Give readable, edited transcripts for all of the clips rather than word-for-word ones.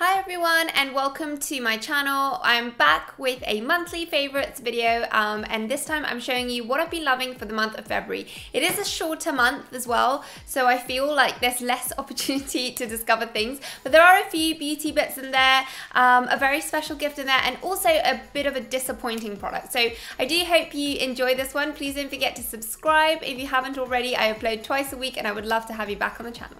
Hi everyone and welcome to my channel. I'm back with a monthly favorites video and this time I'm showing you what I've been loving for the month of February. It is a shorter month as well, so I feel like there's less opportunity to discover things, but there are a few beauty bits in there, a very special gift in there, and also a bit of a disappointing product. So I do hope you enjoy this one. Please don't forget to subscribe if you haven't already. I upload twice a week and I would love to have you back on the channel.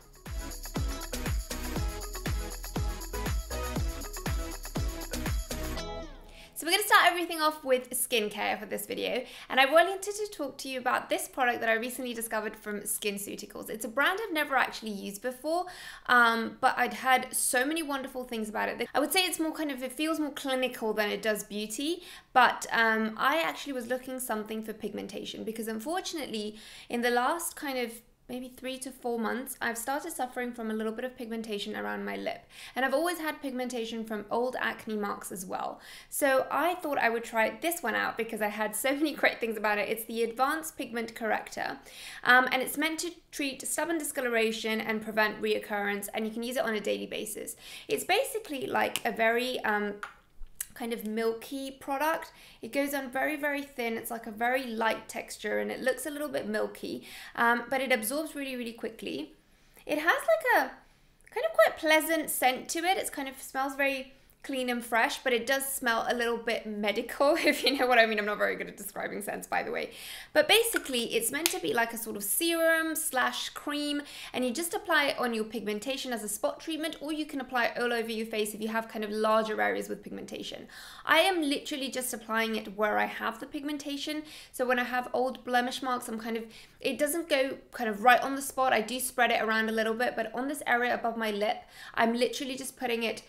So we're going to start everything off with skincare for this video, and I wanted to talk to you about this product that I recently discovered from Skinceuticals. It's a brand I've never actually used before, but I'd heard so many wonderful things about it. I would say it's more it feels more clinical than it does beauty, but I actually was looking something for pigmentation because unfortunately in the last maybe 3 to 4 months, I've started suffering from a little bit of pigmentation around my lip. And I've always had pigmentation from old acne marks as well. So I thought I would try this one out because I had so many great things about it. It's the Advanced Pigment Corrector. And it's meant to treat stubborn discoloration and prevent reoccurrence, and you can use it on a daily basis. It's basically like a very kind of milky product. It goes on very, very thin. It's like a very light texture and it looks a little bit milky, but it absorbs really, really quickly. It has like a kind of quite pleasant scent to it. It kind of smells very clean and fresh, but it does smell a little bit medical, if you know what I mean. I'm not very good at describing scents, by the way. But basically, it's meant to be like a sort of serum slash cream, and you just apply it on your pigmentation as a spot treatment, or you can apply it all over your face if you have kind of larger areas with pigmentation. I am literally just applying it where I have the pigmentation. So when I have old blemish marks, it doesn't go kind of right on the spot. I do spread it around a little bit, but on this area above my lip, I'm literally just putting it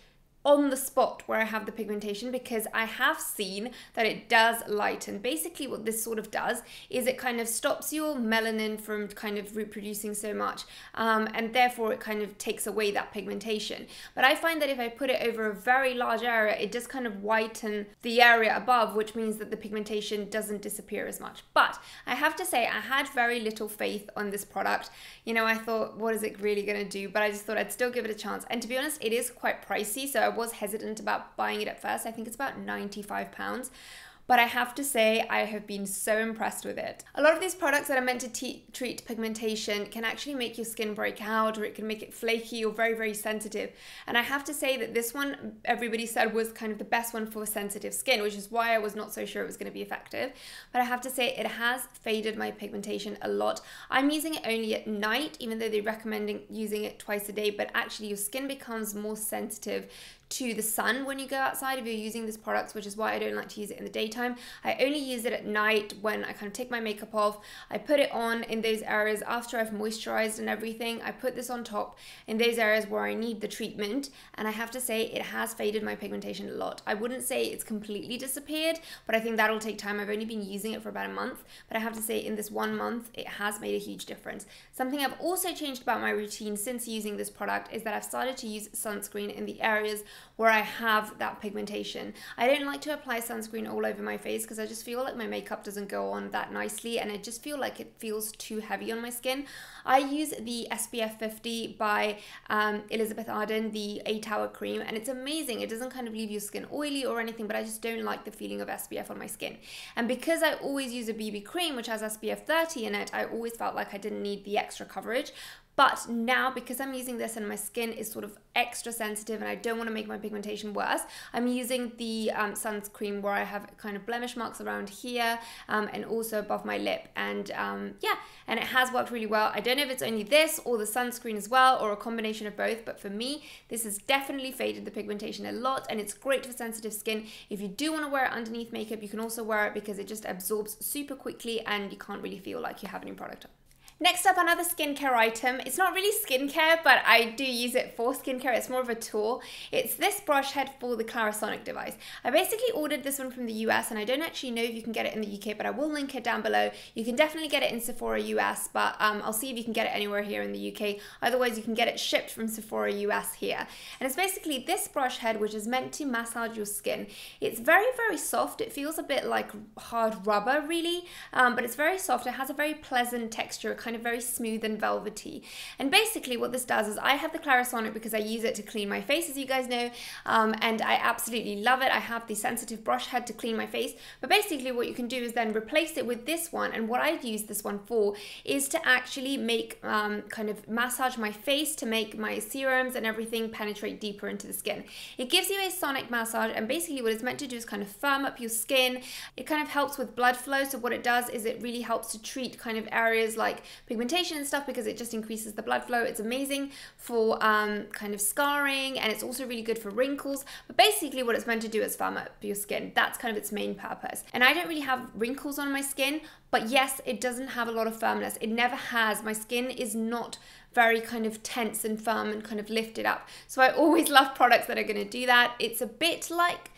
on the spot where I have the pigmentation, because I have seen that it does lighten. Basically what this sort of does is it kind of stops your melanin from kind of reproducing so much, and therefore it kind of takes away that pigmentation. But I find that if I put it over a very large area, it does kind of whiten the area above, which means that the pigmentation doesn't disappear as much. But I have to say, I had very little faith on this product. You know, I thought, what is it really going to do? But I just thought I'd still give it a chance. And to be honest, it is quite pricey, so I was hesitant about buying it at first. I think it's about £95. But I have to say, I have been so impressed with it. A lot of these products that are meant to treat pigmentation can actually make your skin break out, or it can make it flaky or very, very sensitive. And I have to say that this one, everybody said was kind of the best one for sensitive skin, which is why I was not so sure it was going to be effective. But I have to say, it has faded my pigmentation a lot. I'm using it only at night, even though they're recommending using it twice a day, but actually your skin becomes more sensitive to the sun when you go outside if you're using this product, which is why I don't like to use it in the daytime. I only use it at night when I kind of take my makeup off. I put it on in those areas after I've moisturized and everything. I put this on top in those areas where I need the treatment, and I have to say it has faded my pigmentation a lot. I wouldn't say it's completely disappeared, but I think that'll take time. I've only been using it for about a month, but I have to say in this 1 month, it has made a huge difference. Something I've also changed about my routine since using this product is that I've started to use sunscreen in the areas where I have that pigmentation. I don't like to apply sunscreen all over my face because I just feel like my makeup doesn't go on that nicely, and I just feel like it feels too heavy on my skin. I use the SPF 50 by Elizabeth Arden, the 8-hour cream, and it's amazing. It doesn't kind of leave your skin oily or anything, but I just don't like the feeling of SPF on my skin. And because I always use a BB cream which has SPF 30 in it, I always felt like I didn't need the extra coverage. But now, because I'm using this and my skin is sort of extra sensitive and I don't want to make my pigmentation worse, I'm using the sunscreen where I have kind of blemish marks around here and also above my lip. And yeah, and it has worked really well. I don't know if it's only this or the sunscreen as well, or a combination of both, but for me, this has definitely faded the pigmentation a lot, and it's great for sensitive skin. If you do want to wear it underneath makeup, you can also wear it because it just absorbs super quickly and you can't really feel like you have any product on. Next up, another skincare item. It's not really skincare, but I do use it for skincare. It's more of a tool. It's this brush head for the CLARISONIC device. I basically ordered this one from the US, and I don't actually know if you can get it in the UK, but I will link it down below. You can definitely get it in Sephora US, but I'll see if you can get it anywhere here in the UK. Otherwise, you can get it shipped from Sephora US here. And it's basically this brush head, which is meant to massage your skin. It's very, very soft. It feels a bit like hard rubber, really, but it's very soft. It has a very pleasant texture, kind kind of very smooth and velvety. And basically what this does is, I have the Clarisonic because I use it to clean my face, as you guys know, and I absolutely love it. I have the sensitive brush head to clean my face, but basically what you can do is then replace it with this one. And what I use this one for is to actually make kind of massage my face, to make my serums and everything penetrate deeper into the skin. It gives you a sonic massage, and basically what it's meant to do is kind of firm up your skin. It kind of helps with blood flow, so what it does is it really helps to treat kind of areas like pigmentation and stuff, because it just increases the blood flow. It's amazing for kind of scarring, and it's also really good for wrinkles. But basically what it's meant to do is firm up your skin. That's kind of its main purpose. And I don't really have wrinkles on my skin, but yes, it doesn't have a lot of firmness. It never has. My skin is not very kind of tense and firm and kind of lifted up. So I always love products that are going to do that. It's a bit like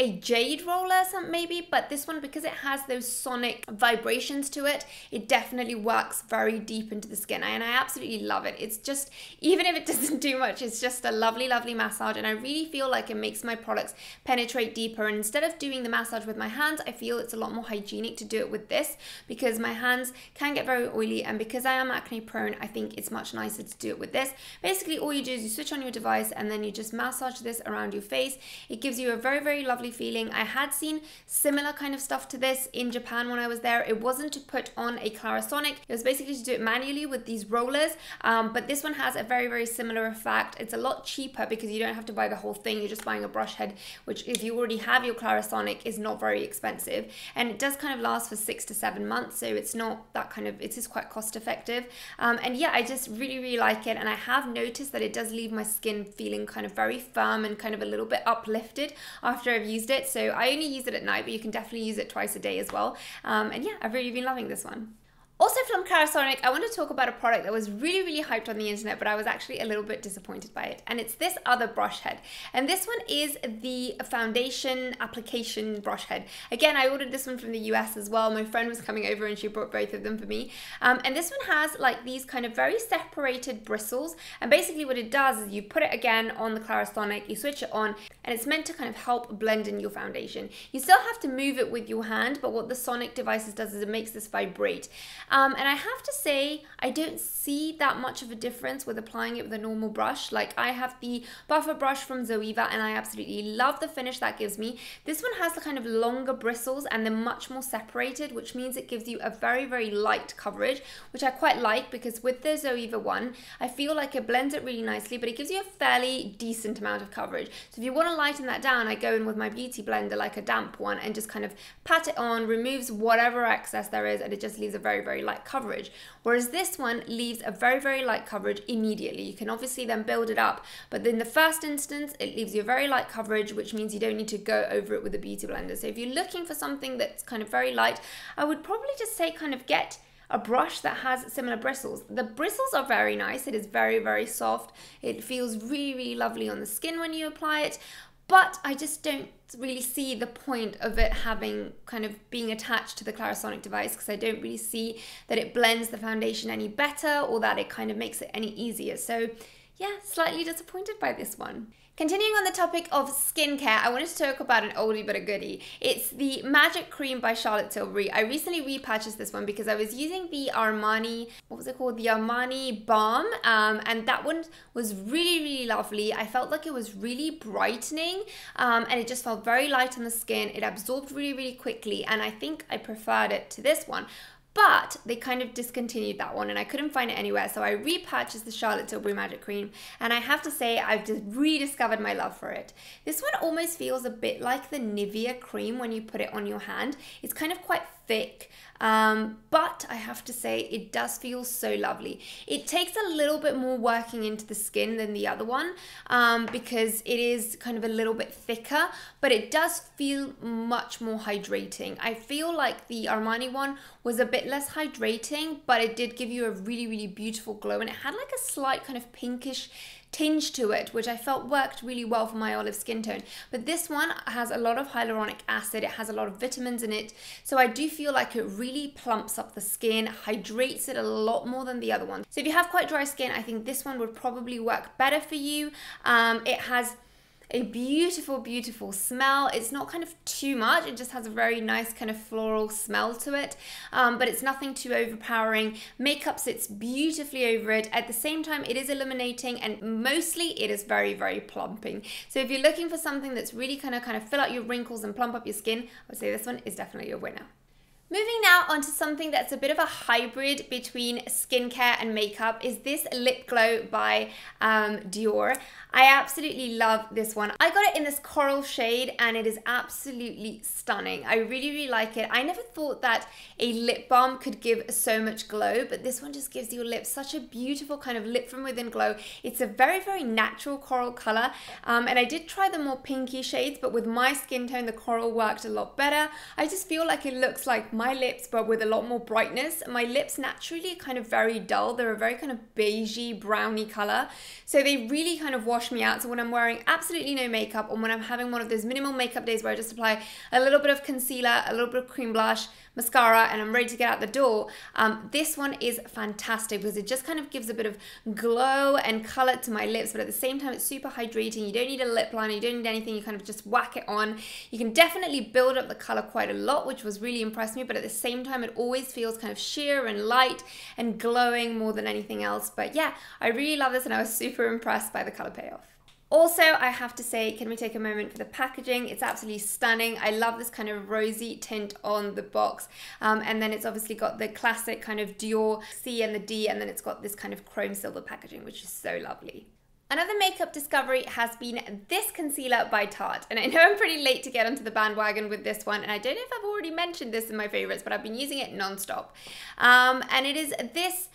a jade roller maybe, but this one, because it has those sonic vibrations to it, it definitely works very deep into the skin, and I absolutely love it. It's just, even if it doesn't do much, it's just a lovely massage, and I really feel like it makes my products penetrate deeper. And instead of doing the massage with my hands, I feel it's a lot more hygienic to do it with this, because my hands can get very oily, and because I am acne prone, I think it's much nicer to do it with this. Basically all you do is you switch on your device and then you just massage this around your face. It gives you a very lovely feeling. I had seen similar kind of stuff to this in Japan when I was there. It wasn't to put on a Clarisonic, it was basically to do it manually with these rollers, but this one has a very similar effect. It's a lot cheaper because you don't have to buy the whole thing. You're just buying a brush head, which if you already have your Clarisonic is not very expensive, and it does kind of last for 6 to 7 months, so it's not that kind of, it is quite cost effective. And yeah, I just really like it, and I have noticed that it does leave my skin feeling kind of very firm and kind of a little bit uplifted after I've used it. So I only use it at night, but you can definitely use it twice a day as well. And yeah, I've really been loving this one. Also from Clarisonic, I want to talk about a product that was really hyped on the internet, but I was actually a little bit disappointed by it. And it's this other brush head. And this one is the foundation application brush head. Again, I ordered this one from the US as well. My friend was coming over and she brought both of them for me. And this one has like these kind of very separated bristles. And basically what it does is you put it again on the Clarisonic, you switch it on, and it's meant to kind of help blend in your foundation. You still have to move it with your hand, but what the Sonic devices does is it makes this vibrate. And I have to say, I don't see that much of a difference with applying it with a normal brush. Like I have the buffer brush from Zoeva and I absolutely love the finish that gives me. This one has the kind of longer bristles and they're much more separated, which means it gives you a very light coverage, which I quite like, because with the Zoeva one, I feel like it blends it really nicely, but it gives you a fairly decent amount of coverage. So if you want to lighten that down, I go in with my beauty blender, like a damp one, and just kind of pat it on, removes whatever excess there is, and it just leaves a very light coverage. Whereas this one leaves a very light coverage immediately. You can obviously then build it up, but in the first instance, it leaves you a very light coverage, which means you don't need to go over it with a beauty blender. So if you're looking for something that's kind of very light, I would probably just say kind of get a brush that has similar bristles. The bristles are very nice. It is very soft. It feels really lovely on the skin when you apply it, but I just don't really see the point of it having kind of being attached to the Clarisonic device, because I don't really see that it blends the foundation any better or that it kind of makes it any easier. So yeah, slightly disappointed by this one. Continuing on the topic of skincare, I wanted to talk about an oldie but a goodie. It's the Magic Cream by Charlotte Tilbury. I recently repurchased this one because I was using the Armani, what was it called? The Armani Balm, and that one was really lovely. I felt like it was really brightening, and it just felt very light on the skin. It absorbed really quickly, and I think I preferred it to this one. But they kind of discontinued that one and I couldn't find it anywhere, so I repurchased the Charlotte Tilbury Magic Cream, and I have to say I've just rediscovered my love for it. This one almost feels a bit like the Nivea cream when you put it on your hand. It's kind of quite thick, but I have to say it does feel so lovely. It takes a little bit more working into the skin than the other one, because it is kind of a little bit thicker, but it does feel much more hydrating. I feel like the Armani one was a bit less hydrating, but it did give you a really beautiful glow, and it had like a slight kind of pinkish tinge to it, which I felt worked really well for my olive skin tone. But this one has a lot of hyaluronic acid, it has a lot of vitamins in it, so I do feel like it really plumps up the skin, hydrates it a lot more than the other one. So if you have quite dry skin, I think this one would probably work better for you. It has a beautiful, beautiful smell. It's not kind of too much. It just has a very nice kind of floral smell to it, but it's nothing too overpowering. Makeup sits beautifully over it. At the same time, it is illuminating, and mostly it is very, very plumping. So if you're looking for something that's really kind of fill out your wrinkles and plump up your skin, I would say this one is definitely a winner. Moving now onto something that's a bit of a hybrid between skincare and makeup is this lip glow by Dior. I absolutely love this one. I got it in this coral shade and it is absolutely stunning. I really, really like it. I never thought that a lip balm could give so much glow, but this one just gives your lips such a beautiful kind of lip from within glow. It's a very, very natural coral color, and I did try the more pinky shades, but with my skin tone, the coral worked a lot better. I just feel like it looks like my lips, but with a lot more brightness. My lips naturally are kind of very dull. They're a very kind of beigey, browny color, so they really kind of wash me out. So when I'm wearing absolutely no makeup, or when I'm having one of those minimal makeup days where I just apply a little bit of concealer, a little bit of cream blush, mascara, and I'm ready to get out the door, this one is fantastic because it just kind of gives a bit of glow and color to my lips, but at the same time it's super hydrating. You don't need a lip liner, you don't need anything, you kind of just whack it on. You can definitely build up the color quite a lot, which was really impressed me, but at the same time it always feels kind of sheer and light and glowing more than anything else. But yeah, I really love this and I was super impressed by the color payoff. Also, I have to say, can we take a moment for the packaging? It's absolutely stunning. I love this kind of rosy tint on the box. And then it's obviously got the classic kind of Dior C and the D, and then it's got this kind of chrome silver packaging, which is so lovely. Another makeup discovery has been this concealer by Tarte, and I know I'm pretty late to get onto the bandwagon with this one, and I don't know if I've already mentioned this in my favorites, but I've been using it non-stop. And it is this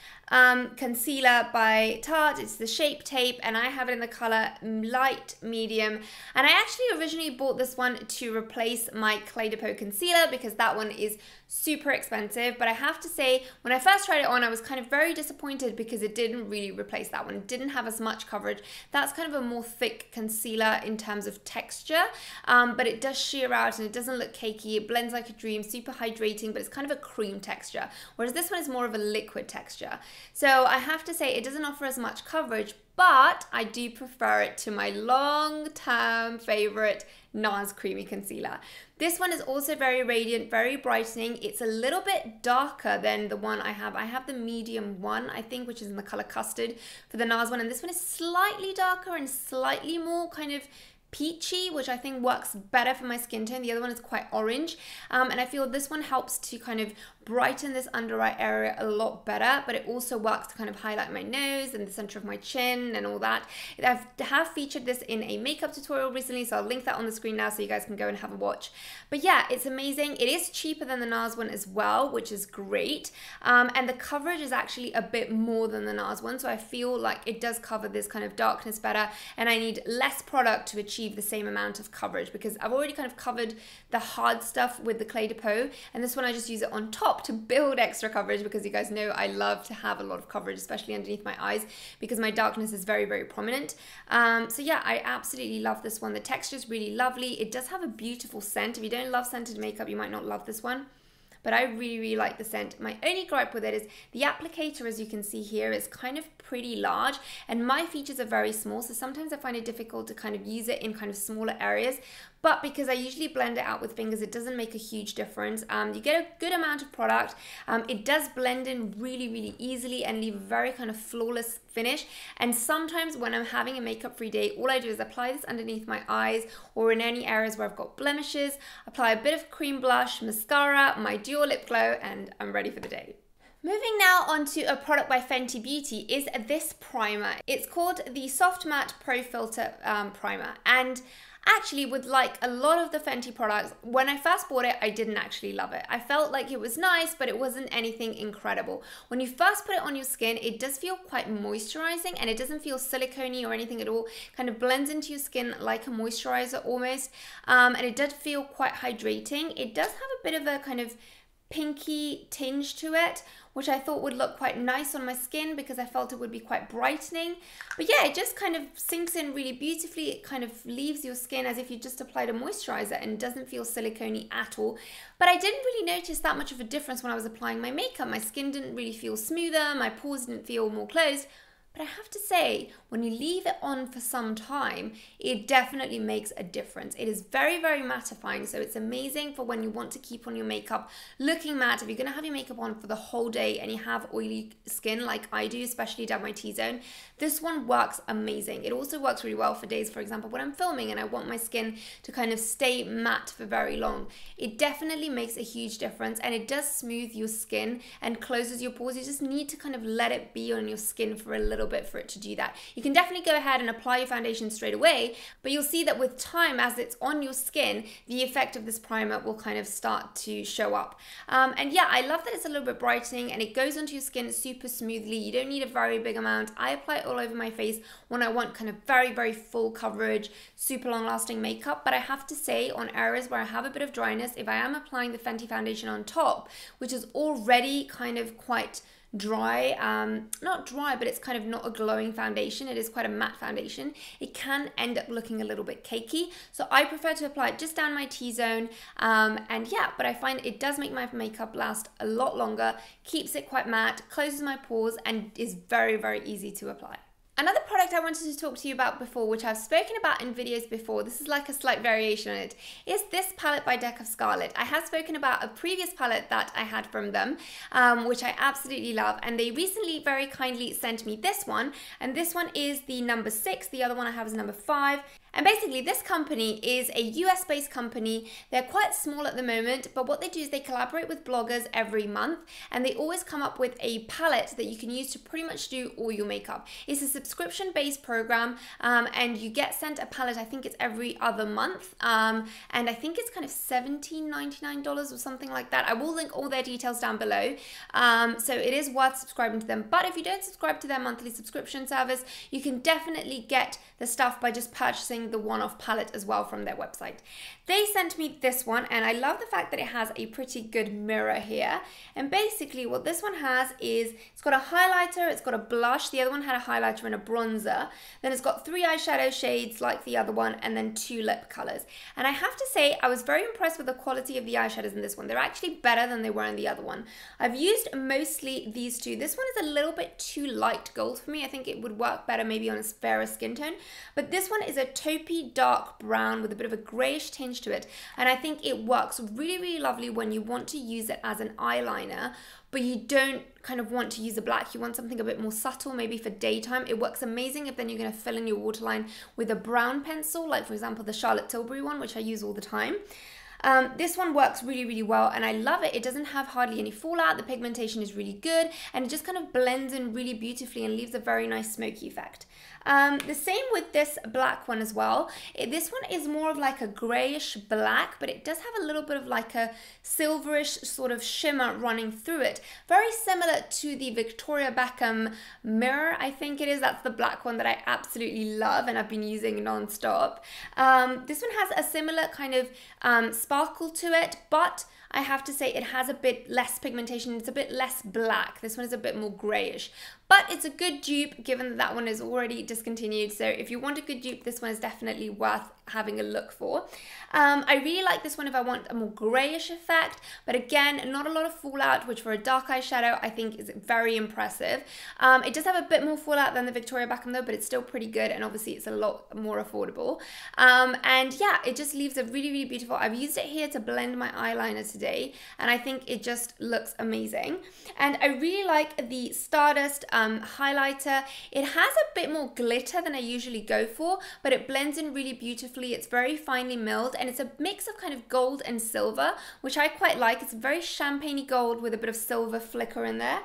concealer by Tarte. It's the Shape Tape, and I have it in the color light medium, and I actually originally bought this one to replace my Clé de Peau concealer because that one is super expensive. But I have to say, when I first tried it on, I was kind of very disappointed because it didn't really replace that one. It didn't have as much coverage. That's kind of a more thick concealer in terms of texture, but it does sheer out and it doesn't look cakey. It blends like a dream, super hydrating, but it's kind of a cream texture, whereas this one is more of a liquid texture. So I have to say it doesn't offer as much coverage, but I do prefer it to my long-term favorite NARS Creamy Concealer. This one is also very radiant, very brightening. It's a little bit darker than the one I have. I have the medium one, I think, which is in the color Custard for the NARS one, and this one is slightly darker and slightly more kind of peachy, which I think works better for my skin tone. The other one is quite orange, and I feel this one helps to kind of brighten this under eye area a lot better, but it also works to kind of highlight my nose and the center of my chin and all that. I have featured this in a makeup tutorial recently, so I'll link that on the screen now so you guys can go and have a watch. But yeah, it's amazing. It is cheaper than the NARS one as well, which is great, and the coverage is actually a bit more than the NARS one, so I feel like it does cover this kind of darkness better, and I need less product to achieve the same amount of coverage because I've already kind of covered the hard stuff with the Clé de Peau, and this one I just use it on top to build extra coverage because you guys know I love to have a lot of coverage, especially underneath my eyes because my darkness is very, very prominent. So yeah, I absolutely love this one. The texture is really lovely. It does have a beautiful scent. If you don't love scented makeup, you might not love this one, but I really, really like the scent. My only gripe with it is the applicator, as you can see here, is kind of pretty large, and my features are very small, so sometimes I find it difficult to kind of use it in kind of smaller areas. But because I usually blend it out with fingers, it doesn't make a huge difference. You get a good amount of product. It does blend in really, really easily and leave a very kind of flawless finish. And sometimes when I'm having a makeup-free day, all I do is apply this underneath my eyes or in any areas where I've got blemishes, apply a bit of cream blush, mascara, my Dior lip glow, and I'm ready for the day. Moving now on to a product by Fenty Beauty is this primer. It's called the Soft Matte Pro Filter Primer, and actually, with like a lot of the Fenty products, when I first bought it, I didn't actually love it. I felt like it was nice, but it wasn't anything incredible. When you first put it on your skin, it does feel quite moisturizing, and it doesn't feel silicone-y or anything at all. Kind of blends into your skin like a moisturizer almost, and it does feel quite hydrating. It does have a bit of a kind of pinky tinge to it, which I thought would look quite nice on my skin because I felt it would be quite brightening. But yeah, it just kind of sinks in really beautifully. It kind of leaves your skin as if you just applied a moisturizer and doesn't feel silicone-y at all. But I didn't really notice that much of a difference when I was applying my makeup. My skin didn't really feel smoother, my pores didn't feel more closed. But I have to say, when you leave it on for some time, it definitely makes a difference. It is very, very mattifying, so it's amazing for when you want to keep on your makeup looking matte. If you're going to have your makeup on for the whole day and you have oily skin like I do, especially down my T-zone, this one works amazing. It also works really well for days, for example, when I'm filming and I want my skin to kind of stay matte for very long. It definitely makes a huge difference, and it does smooth your skin and closes your pores. You just need to kind of let it be on your skin for a little bit for it to do that. You can definitely go ahead and apply your foundation straight away, but you'll see that with time, as it's on your skin, the effect of this primer will kind of start to show up. And yeah, I love that it's a little bit brightening and it goes onto your skin super smoothly. You don't need a very big amount. I apply it all over my face when I want kind of very, very full coverage, super long lasting makeup. But I have to say, on areas where I have a bit of dryness, if I am applying the Fenty foundation on top, which is already kind of quite dry, not dry, but it's kind of not a glowing foundation, it is quite a matte foundation, it can end up looking a little bit cakey. So I prefer to apply it just down my T-zone, and yeah, but I find it does make my makeup last a lot longer, keeps it quite matte, closes my pores, and is very, very easy to apply. Another product I wanted to talk to you about before, which I've spoken about in videos before, this is like a slight variation on it, is this palette by Deck of Scarlett. I have spoken about a previous palette that I had from them, which I absolutely love, and they recently very kindly sent me this one, and this one is the number 6, the other one I have is number 5. And basically this company is a US based company. They're quite small at the moment, but what they do is they collaborate with bloggers every month, and they always come up with a palette that you can use to pretty much do all your makeup. It's a subscription based program, and you get sent a palette, I think it's every other month, and I think it's kind of $17.99 or something like that. I will link all their details down below, so it is worth subscribing to them. But if you don't subscribe to their monthly subscription service, you can definitely get the stuff by just purchasing the one-off palette as well from their website. They sent me this one, and I love the fact that it has a pretty good mirror here. And basically what this one has is it's got a highlighter, it's got a blush, the other one had a highlighter and a bronzer, then it's got 3 eyeshadow shades like the other one, and then 2 lip colors. And I have to say, I was very impressed with the quality of the eyeshadows in this one. They're actually better than they were in the other one. I've used mostly these two. This one is a little bit too light gold for me. I think it would work better maybe on a fairer skin tone, but this one is a taupey dark brown with a bit of a grayish tinge to it, and I think it works really, really lovely when you want to use it as an eyeliner, but you don't kind of want to use a black, you want something a bit more subtle, maybe for daytime. It works amazing if then you're going to fill in your waterline with a brown pencil, like for example the Charlotte Tilbury one, which I use all the time. This one works really, really well, and I love it. It doesn't have hardly any fallout, the pigmentation is really good, and it just kind of blends in really beautifully and leaves a very nice smoky effect. The same with this black one as well. This one is more of like a grayish black, but it does have a little bit of like a silverish sort of shimmer running through it. Very similar to the Victoria Beckham mirror, I think it is. That's the black one that I absolutely love and I've been using non-stop. This one has a similar kind of sparkle to it, but I have to say it has a bit less pigmentation. It's a bit less black. This one is a bit more grayish, but it's a good dupe given that that one is already discontinued. So if you want a good dupe, this one is definitely worth having a look for. I really like this one if I want a more grayish effect, but again, not a lot of fallout, which for a dark eyeshadow I think is very impressive. It does have a bit more fallout than the Victoria Beckham though, but it's still pretty good, and obviously it's a lot more affordable. And yeah, it just leaves a really, really beautiful. I've used it here to blend my eyeliner today, and I think it just looks amazing. And I really like the Stardust highlighter. It has a bit more glitter than I usually go for, but it blends in really beautifully. It's very finely milled, and it's a mix of kind of gold and silver, which I quite like. It's very champagne-y gold with a bit of silver flicker in there.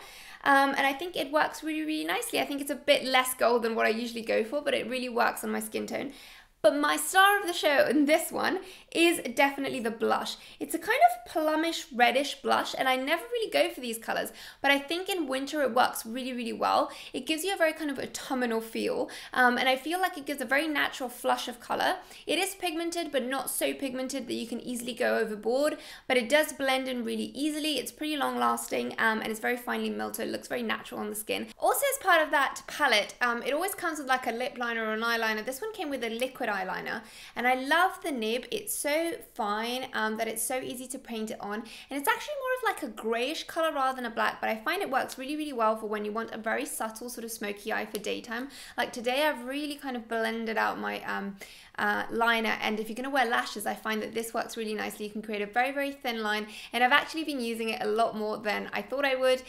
And I think it works really, really nicely. I think it's a bit less gold than what I usually go for, but it really works on my skin tone. But my star of the show in this one is definitely the blush. It's a kind of plumish reddish blush, and I never really go for these colors, but I think in winter it works really, really well. It gives you a very kind of autumnal feel, and I feel like it gives a very natural flush of color. It is pigmented, but not so pigmented that you can easily go overboard, but it does blend in really easily. It's pretty long lasting, and it's very finely milled, so it looks very natural on the skin. Also, as part of that palette, it always comes with like a lip liner or an eyeliner. This one came with a liquid eyeliner. And I love the nib. It's so fine that it's so easy to paint it on. And it's actually more of like a grayish color rather than a black, but I find it works really, really well for when you want a very subtle sort of smoky eye for daytime. Like today I've really kind of blended out my liner, and if you're going to wear lashes, I find that this works really nicely. You can create a very, very thin line, and I've actually been using it a lot more than I thought I would.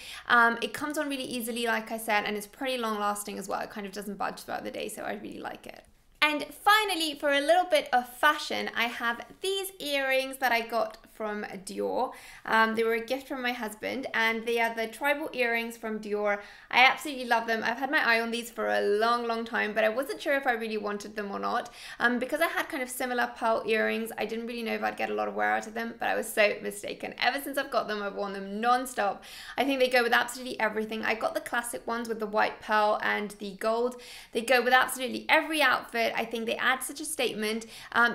It comes on really easily, like I said, and it's pretty long lasting as well. It kind of doesn't budge throughout the day, so I really like it. And finally, for a little bit of fashion, I have these earrings that I got from Dior. They were a gift from my husband, and they are the tribal earrings from Dior. I absolutely love them. I've had my eye on these for a long, long time, but I wasn't sure if I really wanted them or not. Because I had kind of similar pearl earrings, I didn't really know if I'd get a lot of wear out of them, but I was so mistaken. Ever since I've got them, I've worn them non-stop. I think they go with absolutely everything. I got the classic ones with the white pearl and the gold. They go with absolutely every outfit. I think they add such a statement.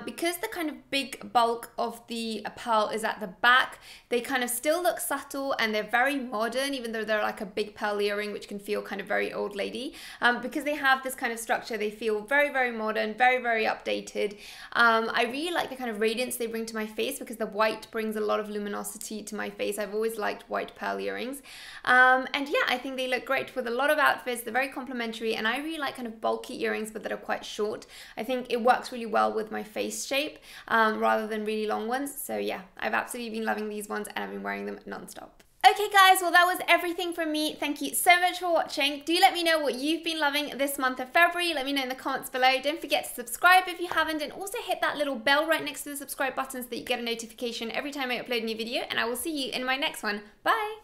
Because the kind of big bulk of the pearl is at the back, they kind of still look subtle and they're very modern, even though they're like a big pearl earring, which can feel kind of very old lady. Because they have this kind of structure, they feel very, very modern, very, very updated. I really like the kind of radiance they bring to my face, because the white brings a lot of luminosity to my face. I've always liked white pearl earrings. And yeah, I think they look great with a lot of outfits. They're very complimentary, and I really like kind of bulky earrings, but that are quite short. I think it works really well with my face shape, rather than really long ones. So yeah, I've absolutely been loving these ones, and I've been wearing them non-stop. Okay guys, well that was everything from me. Thank you so much for watching. Do let me know what you've been loving this month of February. Let me know in the comments below. Don't forget to subscribe if you haven't, and also hit that little bell right next to the subscribe button so that you get a notification every time I upload a new video, and I will see you in my next one. Bye!